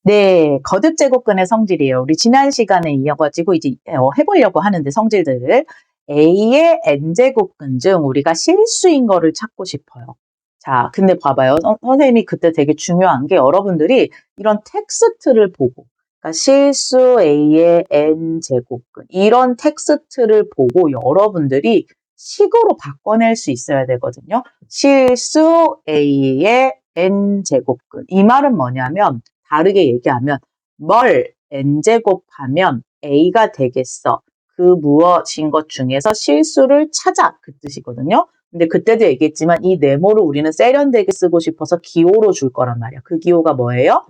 네, 거듭 제곱근의 성질이에요. 우리 지난 시간에 이어가지고 이제 해보려고 하는데 성질들을 A의 n제곱근 중 우리가 실수인 거를 찾고 싶어요. 자, 근데 봐봐요. 선생님이 그때 되게 중요한 게 여러분들이 이런 텍스트를 보고 그러니까 실수 A의 n제곱근 이런 텍스트를 보고 여러분들이 식으로 바꿔낼 수 있어야 되거든요. 실수 A의 n제곱근 이 말은 뭐냐면 다르게 얘기하면 뭘 n제곱하면 a가 되겠어. 그 무엇인 것 중에서 실수를 찾아 그 뜻이거든요. 근데 그때도 얘기했지만 이 네모를 우리는 세련되게 쓰고 싶어서 기호로 줄 거란 말이야. 그 기호가 뭐예요?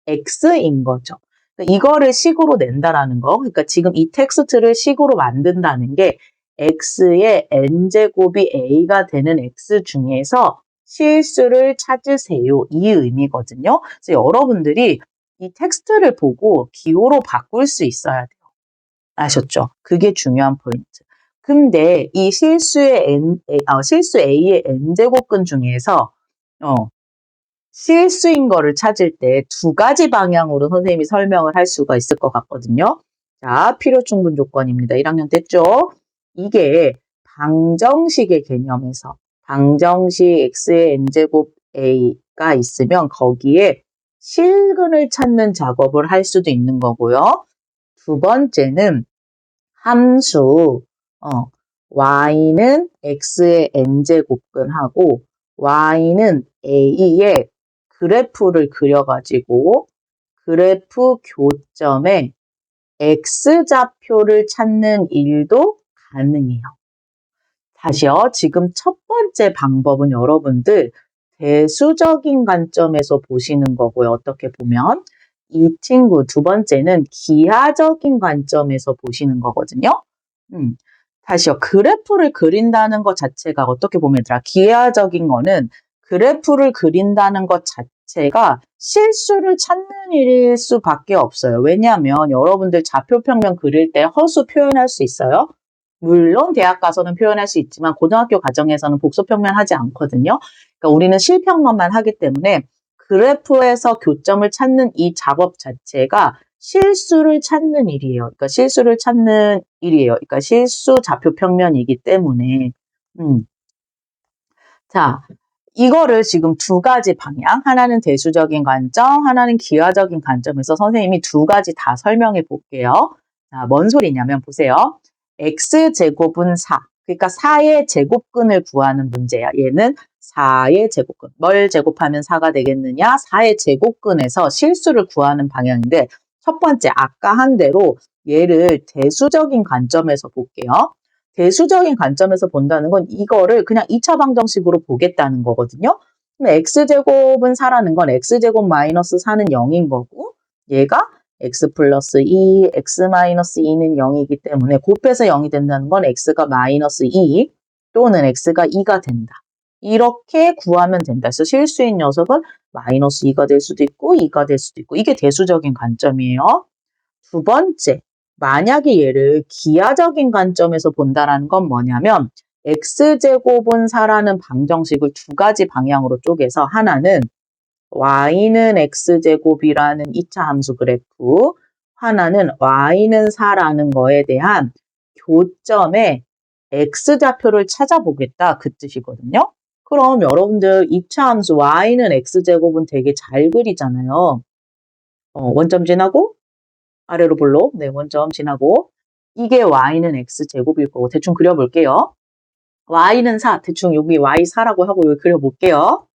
x인 거죠. 그러니까 이거를 식으로 낸다라는 거. 그러니까 지금 이 텍스트를 식으로 만든다는 게 x의 n제곱이 a가 되는 x 중에서 실수를 찾으세요. 이 의미거든요. 그래서 여러분들이 이 텍스트를 보고 기호로 바꿀 수 있어야 돼요. 아셨죠? 그게 중요한 포인트. 근데 이 실수 A의 n제곱근 중에서 실수인 거를 찾을 때 두 가지 방향으로 선생님이 설명을 할 수가 있을 것 같거든요. 자, 필요 충분 조건입니다. 1학년 됐죠? 이게 방정식의 개념에서 방정식 x의 n제곱 a가 있으면 거기에 실근을 찾는 작업을 할 수도 있는 거고요. 두 번째는 함수 y는 x의 n제곱근하고 y는 a의 그래프를 그려가지고 그래프 교점에 x좌표를 찾는 일도 가능해요. 다시요. 지금 첫 번째 방법은 여러분들 대수적인 관점에서 보시는 거고요. 어떻게 보면 이 친구 두 번째는 기하적인 관점에서 보시는 거거든요. 다시요. 그래프를 그린다는 것 자체가 어떻게 보면 얘들아 기하적인 거는 그래프를 그린다는 것 자체가 실수를 찾는 일일 수밖에 없어요. 왜냐하면 여러분들 좌표평면 그릴 때 허수 표현할 수 있어요. 물론 대학 가서는 표현할 수 있지만 고등학교 과정에서는 복소평면 하지 않거든요. 그러니까 우리는 실평면만 하기 때문에 그래프에서 교점을 찾는 이 작업 자체가 실수를 찾는 일이에요. 그러니까 실수를 찾는 일이에요. 그러니까 실수 좌표 평면이기 때문에 자, 이거를 지금 두 가지 방향, 하나는 대수적인 관점, 하나는 기하적인 관점에서 선생님이 두 가지 다 설명해 볼게요. 자, 뭔 소리냐면 보세요. x제곱은 4. 그러니까 4의 제곱근을 구하는 문제야. 얘는 4의 제곱근. 뭘 제곱하면 4가 되겠느냐? 4의 제곱근에서 실수를 구하는 방향인데 첫 번째 아까 한 대로 얘를 대수적인 관점에서 볼게요. 대수적인 관점에서 본다는 건 이거를 그냥 2차 방정식으로 보겠다는 거거든요. 그럼 x제곱은 4라는 건 x제곱 마이너스 4는 0인 거고 얘가 x 플러스 2, x 마이너스 2는 0이기 때문에 곱해서 0이 된다는 건 x가 마이너스 2 또는 x가 2가 된다. 이렇게 구하면 된다. 그래서 실수인 녀석은 마이너스 2가 될 수도 있고 2가 될 수도 있고 이게 대수적인 관점이에요. 두 번째, 만약에 얘를 기하적인 관점에서 본다라는 건 뭐냐면 x제곱은 4라는 방정식을 두 가지 방향으로 쪼개서 하나는 y는 x제곱이라는 2차 함수 그래프, 하나는 y는 4라는 거에 대한 교점의 x좌표를 찾아보겠다 그 뜻이거든요. 그럼 여러분들 2차 함수 y는 x제곱은 되게 잘 그리잖아요. 원점 지나고 아래로 볼록, 네, 원점 지나고 이게 y는 x제곱일 거고 대충 그려볼게요. y는 4, 대충 여기 y4라고 하고 여기 그려볼게요.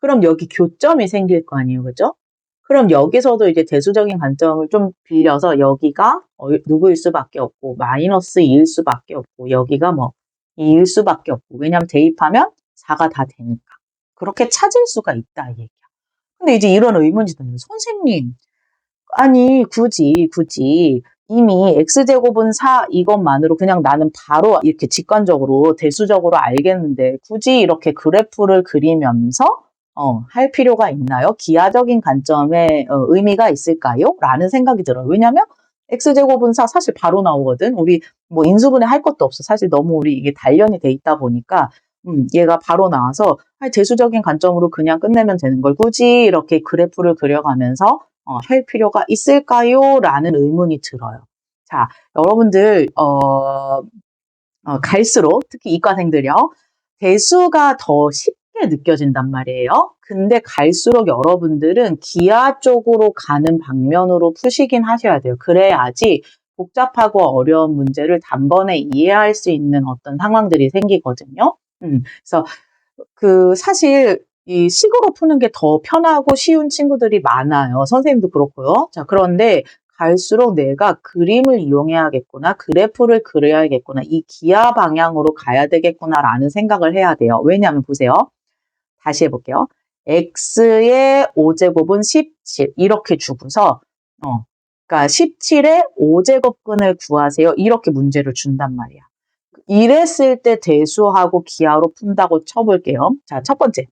그럼 여기 교점이 생길 거 아니에요, 그죠? 그럼 여기서도 이제 대수적인 관점을 좀 빌려서 여기가 누구일 수밖에 없고 마이너스 2일 수밖에 없고 여기가 뭐 2일 수밖에 없고 왜냐면 대입하면 4가 다 되니까 그렇게 찾을 수가 있다 이 얘기야. 근데 이제 이런 의문이 드는 선생님 아니 굳이 이미 x제곱은 4 이것만으로 그냥 나는 바로 이렇게 직관적으로 대수적으로 알겠는데 굳이 이렇게 그래프를 그리면서 할 필요가 있나요? 기하적인 관점에 의미가 있을까요? 라는 생각이 들어요. 왜냐면 x제곱은 4 사실 바로 나오거든. 우리 뭐 인수분해 할 것도 없어. 사실 너무 우리 이게 단련이 돼 있다 보니까 얘가 바로 나와서 대수적인 관점으로 그냥 끝내면 되는 걸 굳이 이렇게 그래프를 그려가면서 할 필요가 있을까요? 라는 의문이 들어요. 자, 여러분들 갈수록 특히 이과생들이요. 대수가 더 쉽게 느껴진단 말이에요. 근데 갈수록 여러분들은 기하 쪽으로 가는 방면으로 푸시긴 하셔야 돼요. 그래야지 복잡하고 어려운 문제를 단번에 이해할 수 있는 어떤 상황들이 생기거든요. 그래서 사실 이 식으로 푸는 게 더 편하고 쉬운 친구들이 많아요. 선생님도 그렇고요. 자, 그런데 갈수록 내가 그림을 이용해야겠구나, 그래프를 그려야겠구나, 이 기하 방향으로 가야 되겠구나라는 생각을 해야 돼요. 왜냐하면 보세요. 다시 해볼게요. x의 5제곱은 17 이렇게 주고서 그러니까 17의 5제곱근을 구하세요. 이렇게 문제를 준단 말이야. 이랬을 때 대수하고 기하로 푼다고 쳐볼게요. 자, 첫 번째.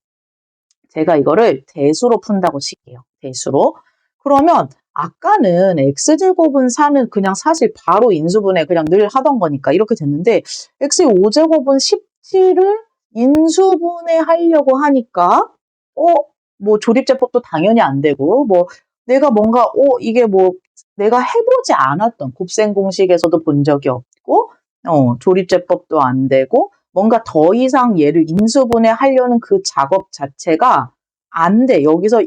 제가 이거를 대수로 푼다고 칠게요. 대수로. 그러면 아까는 x제곱은 4는 그냥 사실 바로 인수분해 그냥 늘 하던 거니까 이렇게 됐는데 x의 5제곱은 17을 인수분해 하려고 하니까 뭐 조립제법도 당연히 안 되고 뭐 내가 뭔가 이게 뭐 내가 해보지 않았던 곱셈 공식에서도 본 적이 없고 조립제법도 안 되고 뭔가 더 이상 얘를 인수분해 하려는 그 작업 자체가 안 돼. 여기서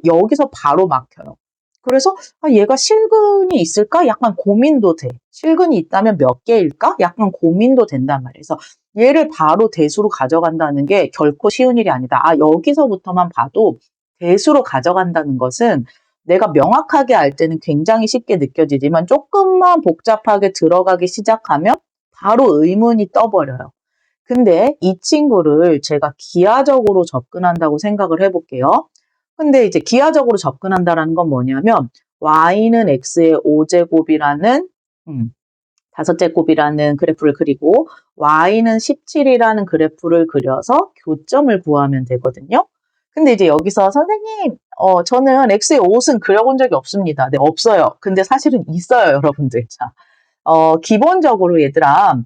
바로 막혀요. 그래서 얘가 실근이 있을까? 약간 고민도 돼. 실근이 있다면 몇 개일까? 약간 고민도 된단 말이에요. 그래서 얘를 바로 대수로 가져간다는 게 결코 쉬운 일이 아니다. 여기서부터만 봐도 대수로 가져간다는 것은 내가 명확하게 알 때는 굉장히 쉽게 느껴지지만 조금만 복잡하게 들어가기 시작하면 바로 의문이 떠버려요. 근데 이 친구를 제가 기하적으로 접근한다고 생각을 해볼게요. 근데 이제 기하적으로 접근한다는 건 뭐냐면 y는 x의 5제곱이라는 5제곱이라는 그래프를 그리고 y는 17이라는 그래프를 그려서 교점을 구하면 되거든요. 근데 이제 여기서 선생님, 저는 x의 5은 그려본 적이 없습니다. 네, 없어요. 근데 사실은 있어요, 여러분들. 자, 기본적으로 얘들아,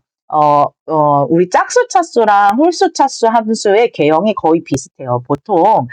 우리 짝수 차수랑 홀수 차수 함수의 개형이 거의 비슷해요. 보통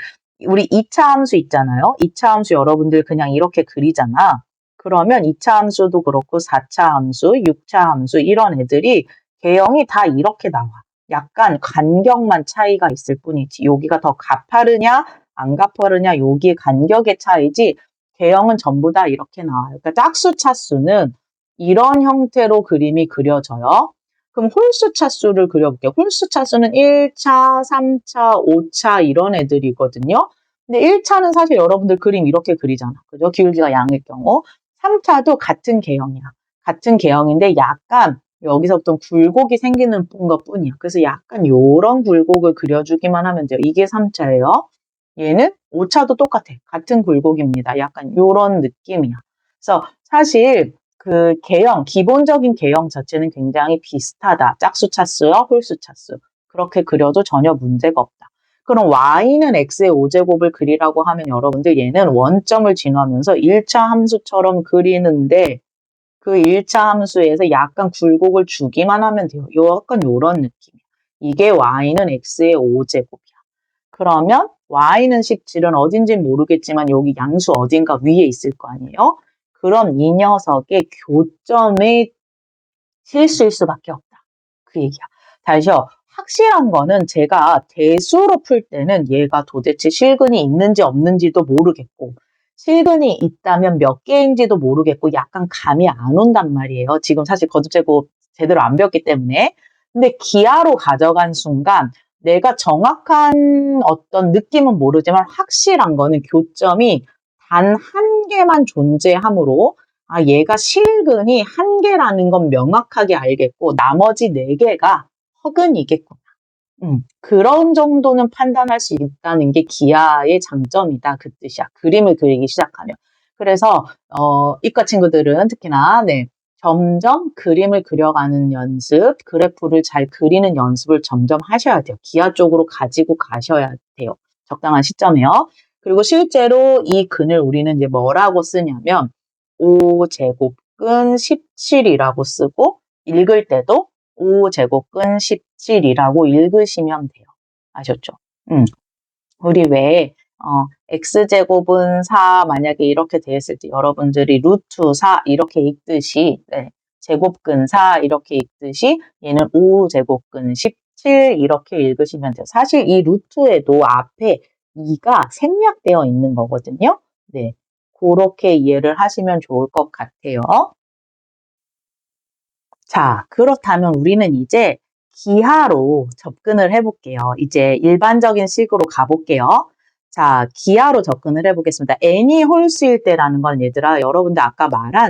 우리 2차 함수 있잖아요. 2차 함수 여러분들 그냥 이렇게 그리잖아. 그러면 2차 함수도 그렇고 4차 함수, 6차 함수 이런 애들이 개형이 다 이렇게 나와. 약간 간격만 차이가 있을 뿐이지. 여기가 더 가파르냐 안 가파르냐 여기의 간격의 차이지 개형은 전부 다 이렇게 나와요. 그러니까 짝수 차수는 이런 형태로 그림이 그려져요. 그럼 홀수 차수를 그려볼게요. 홀수 차수는 1차, 3차, 5차 이런 애들이거든요. 근데 1차는 사실 여러분들 그림 이렇게 그리잖아. 그죠? 기울기가 양일 경우. 3차도 같은 개형이야. 같은 개형인데 약간 여기서부터 굴곡이 생기는 것뿐이야. 그래서 약간 요런 굴곡을 그려주기만 하면 돼요. 이게 3차예요. 얘는 5차도 똑같아. 같은 굴곡입니다. 약간 요런 느낌이야. 그래서 사실 그 개형, 기본적인 개형 자체는 굉장히 비슷하다. 짝수 차수와 홀수 차수. 그렇게 그려도 전혀 문제가 없다. 그럼 y는 x의 5제곱을 그리라고 하면 여러분들 얘는 원점을 지나면서 1차 함수처럼 그리는데 그 1차 함수에서 약간 굴곡을 주기만 하면 돼요. 약간 요런 느낌이야. 이게 y는 x의 5제곱이야. 그러면 y는 17은 어딘지 모르겠지만 여기 양수 어딘가 위에 있을 거 아니에요? 그럼 이 녀석의 교점의 실수일 수밖에 없다. 그 얘기야. 다시요. 확실한 거는 제가 대수로 풀 때는 얘가 도대체 실근이 있는지 없는지도 모르겠고 실근이 있다면 몇 개인지도 모르겠고 약간 감이 안 온단 말이에요. 지금 사실 거듭제곱 제대로 안 배웠기 때문에. 근데 기하로 가져간 순간 내가 정확한 어떤 느낌은 모르지만 확실한 거는 교점이 단 한 개만 존재하므로 얘가 실근이 한 개라는 건 명확하게 알겠고 나머지 네 개가 허근이겠구나. 그런 정도는 판단할 수 있다는 게 기하의 장점이다. 그 뜻이야. 그림을 그리기 시작하면. 그래서 이과 친구들은 특히나 점점 그림을 그려가는 연습, 그래프를 잘 그리는 연습을 점점 하셔야 돼요. 기하 쪽으로 가지고 가셔야 돼요. 적당한 시점에요. 그리고 실제로 이 근을 우리는 이제 뭐라고 쓰냐면 5제곱근 17이라고 쓰고 읽을 때도 5제곱근 17이라고 읽으시면 돼요. 아셨죠? 우리 왜 x제곱은 4 만약에 이렇게 되었을 때 여러분들이 루트 4 이렇게 읽듯이 네, 제곱근 4 이렇게 읽듯이 얘는 5제곱근 17 이렇게 읽으시면 돼요. 사실 이 루트에도 앞에 2가 생략되어 있는 거거든요. 네, 그렇게 이해를 하시면 좋을 것 같아요. 자, 그렇다면 우리는 이제 기하로 접근을 해볼게요. 이제 일반적인 식으로 가볼게요. 자, 기하로 접근을 해보겠습니다. n이 홀수일 때라는 건 얘들아, 여러분들 아까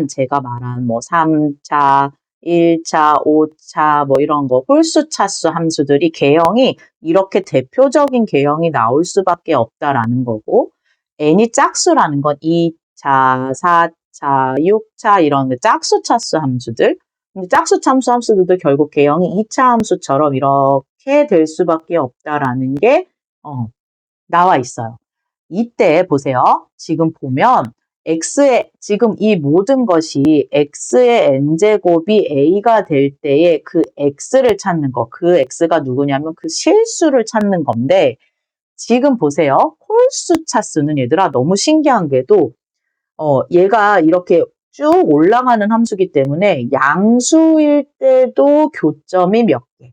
제가 말한 뭐 3차, 1차, 5차 뭐 이런 거 홀수 차수 함수들이 개형이 이렇게 대표적인 개형이 나올 수밖에 없다라는 거고, n이 짝수라는 건 2차, 4차, 6차 이런 짝수 차수 함수들, 근데 짝수 참수 함수들도 결국 개형이 2차 함수처럼 이렇게 될 수밖에 없다라는 게 나와 있어요. 이때 보세요. 지금 보면 지금 이 모든 것이 x의 n제곱이 a가 될 때에 그 x를 찾는 거, 그 x가 누구냐면 그 실수를 찾는 건데, 지금 보세요. 홀수 차수는 얘들아 너무 신기한 게도 얘가 이렇게 쭉 올라가는 함수기 때문에 양수일 때도 교점이 몇 개?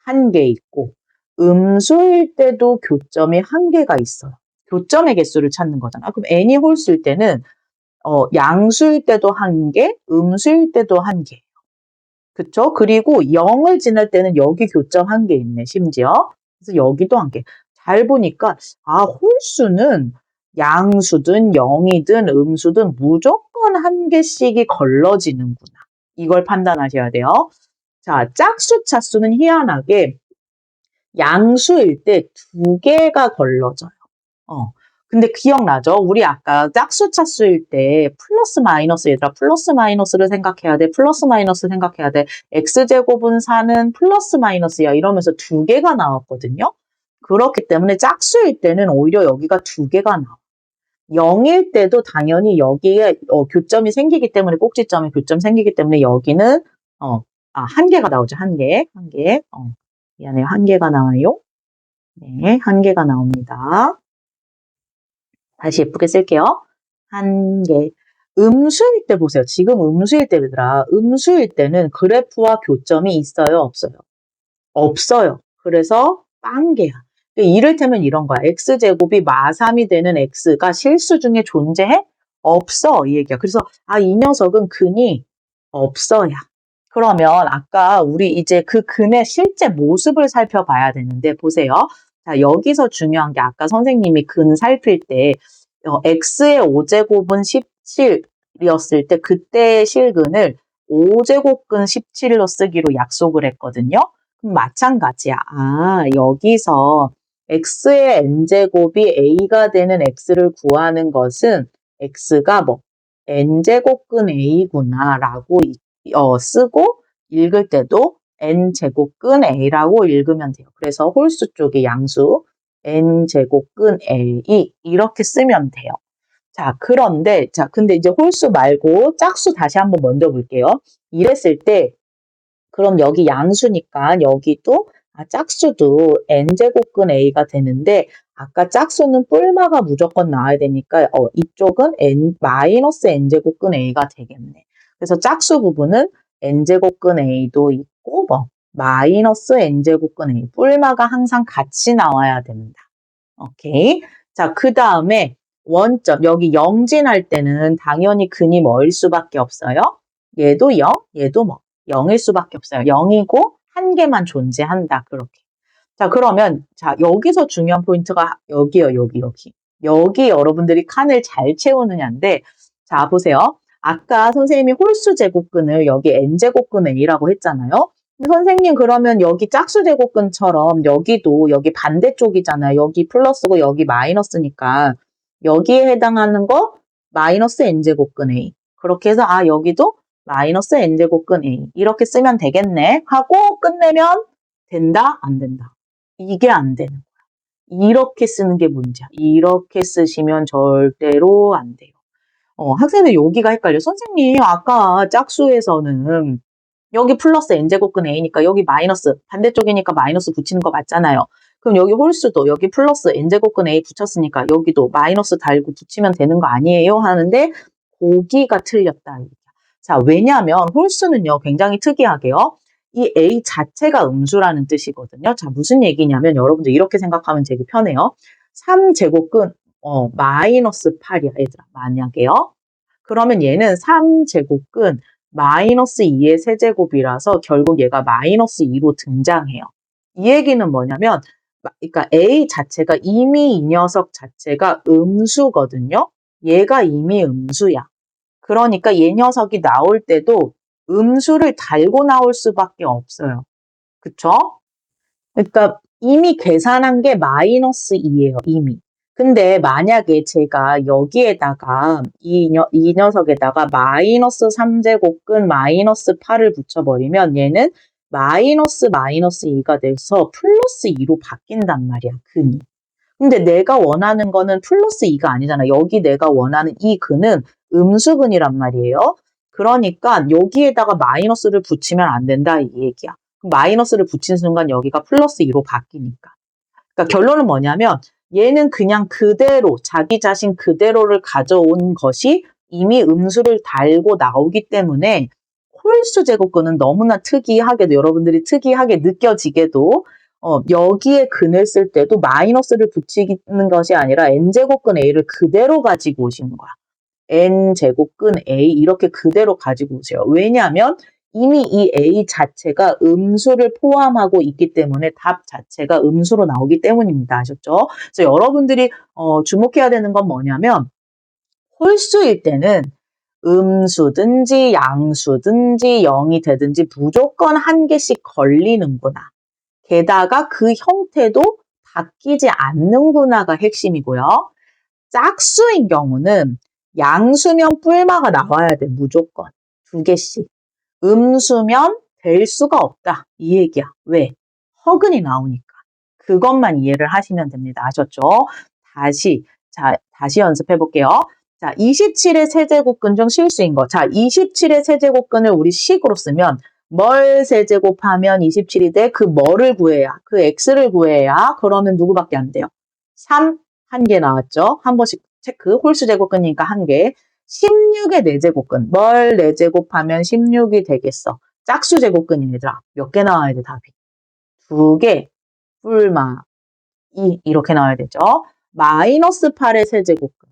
1개 있고, 음수일 때도 교점이 1개가 있어요. 교점의 개수를 찾는 거잖아. 그럼 n이 홀수일 때는 양수일 때도 1개, 음수일 때도 1개. 그쵸? 그리고 0을 지날 때는 여기 교점 1개 있네, 심지어. 그래서 여기도 1개. 잘 보니까, 홀수는 양수든 0이든 음수든 무조건 1개씩이 걸러지는구나. 이걸 판단하셔야 돼요. 자, 짝수 차수는 희한하게 양수일 때 2개가 걸러져요. 근데 기억나죠? 우리 아까 짝수 차수일 때 플러스 마이너스, 얘들아 플러스 마이너스를 생각해야 돼. 플러스 마이너스 생각해야 돼. x제곱은 4는 플러스 마이너스야 이러면서 2개가 나왔거든요. 그렇기 때문에 짝수일 때는 오히려 여기가 2개가 나와. 0일 때도 당연히 여기에 교점이 생기기 때문에 꼭지점에 교점 생기기 때문에 여기는 1개가 나오죠. 1개. 미안해요. 1개가 나와요. 네, 1개가 나옵니다. 다시 예쁘게 쓸게요. 1개. 음수일 때 보세요. 지금 음수일 때더라. 음수일 때는 그래프와 교점이 있어요? 없어요? 없어요. 그래서 빵개야. 이를테면 이런 거야. x제곱이 마3이 되는 x가 실수 중에 존재해? 없어. 이 얘기야. 그래서 이 녀석은 근이 없어야. 그러면 아까 우리 이제 그 근의 실제 모습을 살펴봐야 되는데 보세요. 자, 여기서 중요한 게 아까 선생님이 근 살필 때 x의 5제곱은 17이었을 때 그때의 실근을 5제곱근 17로 쓰기로 약속을 했거든요. 그럼 마찬가지야. 여기서 x의 n제곱이 a가 되는 x를 구하는 것은 x가 뭐 n제곱근 a구나 라고 쓰고 읽을 때도 n제곱근 a라고 읽으면 돼요. 그래서 홀수 쪽의 양수 n제곱근 a 이렇게 쓰면 돼요. 자, 근데 이제 홀수 말고 짝수 다시 한번 먼저 볼게요. 이랬을 때 그럼 여기 양수니까 여기도 짝수도 n제곱근 a가 되는데 아까 짝수는 뿔마가 무조건 나와야 되니까 이쪽은 마이너스 n제곱근 a가 되겠네. 그래서 짝수 부분은 n제곱근 a도 있고 마이너스 n제곱근 a 뿔마가 항상 같이 나와야 된다. 오케이. 자, 그 다음에 원점 여기 0진할 때는 당연히 근이 뭐일 수밖에 없어요. 얘도 0, 얘도 0일 수밖에 없어요. 0이고 1개만 존재한다. 그렇게. 자, 그러면 여기서 중요한 포인트가 여기요. 여기 여러분들이 칸을 잘 채우느냐인데 자, 보세요. 아까 선생님이 홀수 제곱근을 여기 n제곱근 a라고 했잖아요. 선생님 그러면 여기 짝수 제곱근처럼 여기도 여기 반대쪽이잖아요. 여기 플러스고 여기 마이너스니까 여기에 해당하는 거 마이너스 n제곱근 a. 그렇게 해서 여기도 마이너스 n제곱근 a 이렇게 쓰면 되겠네 하고 끝내면 된다? 안 된다? 이게 안 되는 거야. 이렇게 쓰는 게 문제야. 이렇게 쓰시면 절대로 안 돼요. 학생들 여기가 헷갈려. 선생님 아까 짝수에서는 여기 플러스 n제곱근 a니까 여기 마이너스 반대쪽이니까 마이너스 붙이는 거 맞잖아요. 그럼 여기 홀수도 여기 플러스 n제곱근 a 붙였으니까 여기도 마이너스 달고 붙이면 되는 거 아니에요? 하는데 보기가 틀렸다. 자, 왜냐하면 홀수는요, 굉장히 특이하게요. 이 a 자체가 음수라는 뜻이거든요. 자, 무슨 얘기냐면 여러분들 이렇게 생각하면 되게 편해요. 3제곱근 마이너스 8이야, 얘들아. 만약에요. 그러면 얘는 3제곱근 마이너스 2의 세제곱이라서 결국 얘가 마이너스 2로 등장해요. 이 얘기는 뭐냐면 그러니까 A 자체가 이미 이 녀석 자체가 음수거든요. 얘가 이미 음수야. 그러니까 얘 녀석이 나올 때도 음수를 달고 나올 수밖에 없어요. 그쵸? 그러니까 이미 계산한 게 마이너스 2예요. 이미. 근데 만약에 제가 여기에다가 이 녀석에다가 마이너스 3제곱근 마이너스 8을 붙여버리면 얘는 마이너스 2가 돼서 플러스 2로 바뀐단 말이야. 근이. 근데 내가 원하는 거는 플러스 2가 아니잖아. 여기 내가 원하는 이 근은 음수근이란 말이에요. 그러니까 여기에다가 마이너스를 붙이면 안 된다 이 얘기야. 마이너스를 붙인 순간 여기가 플러스 2로 바뀌니까. 그러니까 결론은 뭐냐면 얘는 그냥 그대로 자기 자신 그대로를 가져온 것이 이미 음수를 달고 나오기 때문에 홀수 제곱근은 너무나 특이하게도 여러분들이 특이하게 느껴지게도 여기에 근을 쓸 때도 마이너스를 붙이는 것이 아니라 n제곱근 a를 그대로 가지고 오시는 거야. n제곱근 a 이렇게 그대로 가지고 오세요. 왜냐하면 이미 이 a 자체가 음수를 포함하고 있기 때문에 답 자체가 음수로 나오기 때문입니다. 아셨죠? 그래서 여러분들이 주목해야 되는 건 뭐냐면 홀수일 때는 음수든지 양수든지 0이 되든지 무조건 한 개씩 걸리는구나. 게다가 그 형태도 바뀌지 않는구나가 핵심이고요. 짝수인 경우는 양수면 뿔마가 나와야 돼. 무조건. 2개씩. 음수면 될 수가 없다. 이 얘기야. 왜? 허근이 나오니까. 그것만 이해를 하시면 됩니다. 아셨죠? 다시 연습해 볼게요. 자, 27의 세제곱근 중 실수인 거. 자, 27의 세제곱근을 우리 식으로 쓰면 뭘 세제곱하면 27이 돼? 그 뭐를 구해야? 그 x를 구해야? 그러면 누구밖에 안 돼요? 3, 한 개 나왔죠? 한 번씩 체크. 홀수 제곱근이니까 한 개. 16의 4제곱근. 뭘 4제곱하면 16이 되겠어? 짝수 제곱근이 얘들아. 몇 개 나와야 돼, 답이? 2개. 뿔마. 2. 이렇게 나와야 되죠? 마이너스 8의 세제곱근.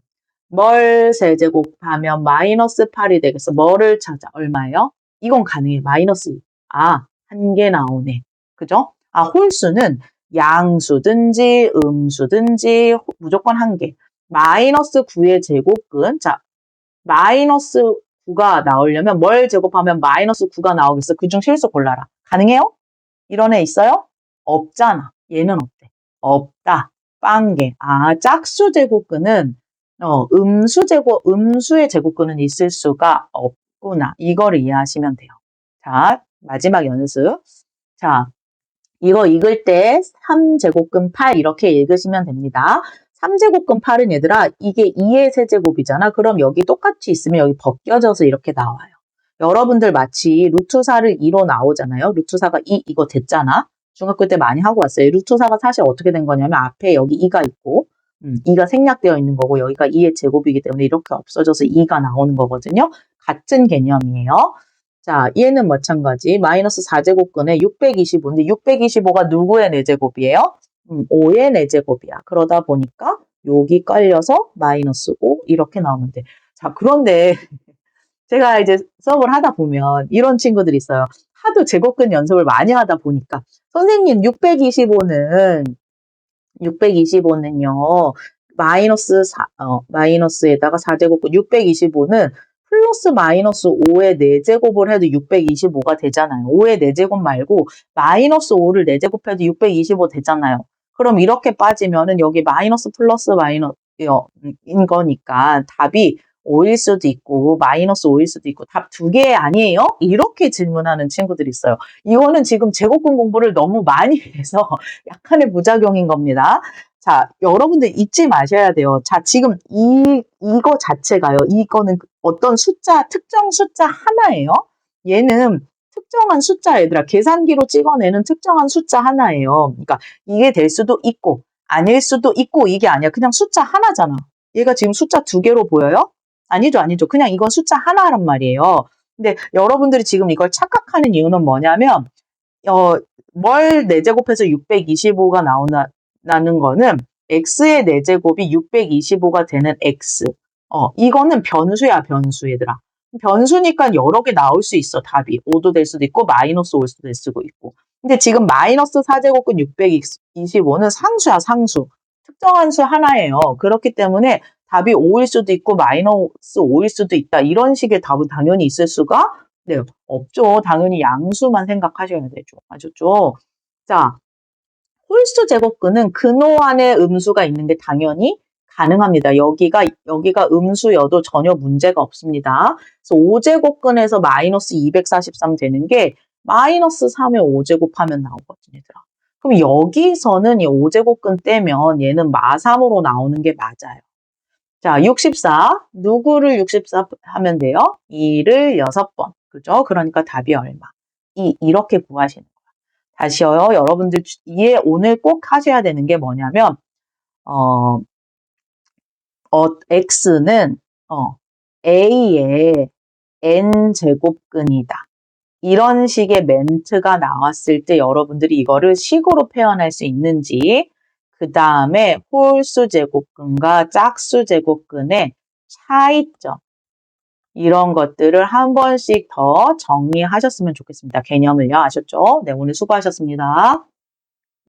뭘 세제곱하면 마이너스 8이 되겠어? 뭐를 찾아? 얼마예요? 이건 가능해. 마이너스 2. 아, 한 개 나오네. 그죠? 아, 홀수는 양수든지 음수든지 무조건 한 개. 마이너스 9의 제곱근. 자, 마이너스 9가 나오려면 뭘 제곱하면 마이너스 9가 나오겠어? 그중 실수 골라라. 가능해요? 이런 애 있어요? 없잖아. 얘는 어때? 없다. 빵개. 아, 짝수 제곱근은 음수의 제곱근은 있을 수가 없구나. 이거를 이해하시면 돼요. 자, 마지막 연습. 자, 이거 읽을 때 3제곱근 8 이렇게 읽으시면 됩니다. 3제곱근 8은 얘들아 이게 2의 세제곱이잖아. 그럼 여기 똑같이 있으면 여기 벗겨져서 이렇게 나와요. 여러분들 마치 루트 4를 2로 나오잖아요. 루트 4가 2 이거 됐잖아. 중학교 때 많이 하고 왔어요. 루트 4가 사실 어떻게 된 거냐면 앞에 여기 2가 있고 2가 생략되어 있는 거고 여기가 2의 제곱이기 때문에 이렇게 없어져서 2가 나오는 거거든요. 같은 개념이에요. 자, 얘는 마찬가지. 마이너스 4제곱근에 625인데 625가 누구의 4제곱이에요? 5의 4제곱이야. 그러다 보니까 여기 깔려서 마이너스 5 이렇게 나오면 돼. 자, 그런데 제가 이제 수업을 하다 보면 이런 친구들이 있어요. 하도 제곱근 연습을 많이 하다 보니까 선생님 625는요. 마이너스에다가 4제곱근 625는 플러스 마이너스 5의 4제곱을 해도 625가 되잖아요. 5의 4제곱 말고 마이너스 5를 4제곱해도 625 되잖아요. 그럼 이렇게 빠지면은 여기 마이너스 플러스 마이너스인 거니까 답이 5일 수도 있고 마이너스 5일 수도 있고 답 2개 아니에요? 이렇게 질문하는 친구들이 있어요. 이거는 지금 제곱근 공부를 너무 많이 해서 약간의 부작용인 겁니다. 자, 여러분들 잊지 마셔야 돼요. 자, 지금 이거 자체가요. 이거는 어떤 숫자, 특정 숫자 하나예요. 얘는 특정한 숫자 얘들아. 계산기로 찍어내는 특정한 숫자 하나예요. 그러니까 이게 될 수도 있고 아닐 수도 있고 이게 아니야. 그냥 숫자 하나잖아. 얘가 지금 숫자 2개로 보여요? 아니죠, 아니죠. 그냥 이건 숫자 하나란 말이에요. 근데 여러분들이 지금 이걸 착각하는 이유는 뭐냐면 뭘 4제곱해서 625가 나는 거는 x의 4제곱이 625가 되는 x. 이거는 변수야, 변수 얘들아. 변수니까 여러 개 나올 수 있어, 답이. 5도 될 수도 있고 마이너스 5일 수도 있고. 근데 지금 마이너스 4제곱근 625는 상수야, 상수. 특정한 수 하나예요. 그렇기 때문에 답이 5일 수도 있고 마이너스 5일 수도 있다. 이런 식의 답은 당연히 있을 수가 네, 없죠. 당연히 양수만 생각하셔야 되죠. 아셨죠? 자, 홀수 제곱근은 근호 안에 음수가 있는 게 당연히 가능합니다. 여기가 음수여도 전혀 문제가 없습니다. 그래서 5제곱근에서 마이너스 243 되는 게 마이너스 3에 5제곱하면 나오거든요, 얘들아. 그럼 여기서는 이 5제곱근 떼면 얘는 마3으로 나오는 게 맞아요. 자, 64. 누구를 64 하면 돼요? 2를 6번. 그죠? 그러니까 답이 얼마? 이렇게 구하시는 거예요. 다시요. 여러분들 이해 오늘 꼭 하셔야 되는 게 뭐냐면 x는 a의 n제곱근이다. 이런 식의 멘트가 나왔을 때 여러분들이 이거를 식으로 표현할 수 있는지 그 다음에 홀수 제곱근과 짝수 제곱근의 차이점 이런 것들을 한 번씩 더 정리하셨으면 좋겠습니다. 개념을요. 아셨죠? 네, 오늘 수고하셨습니다.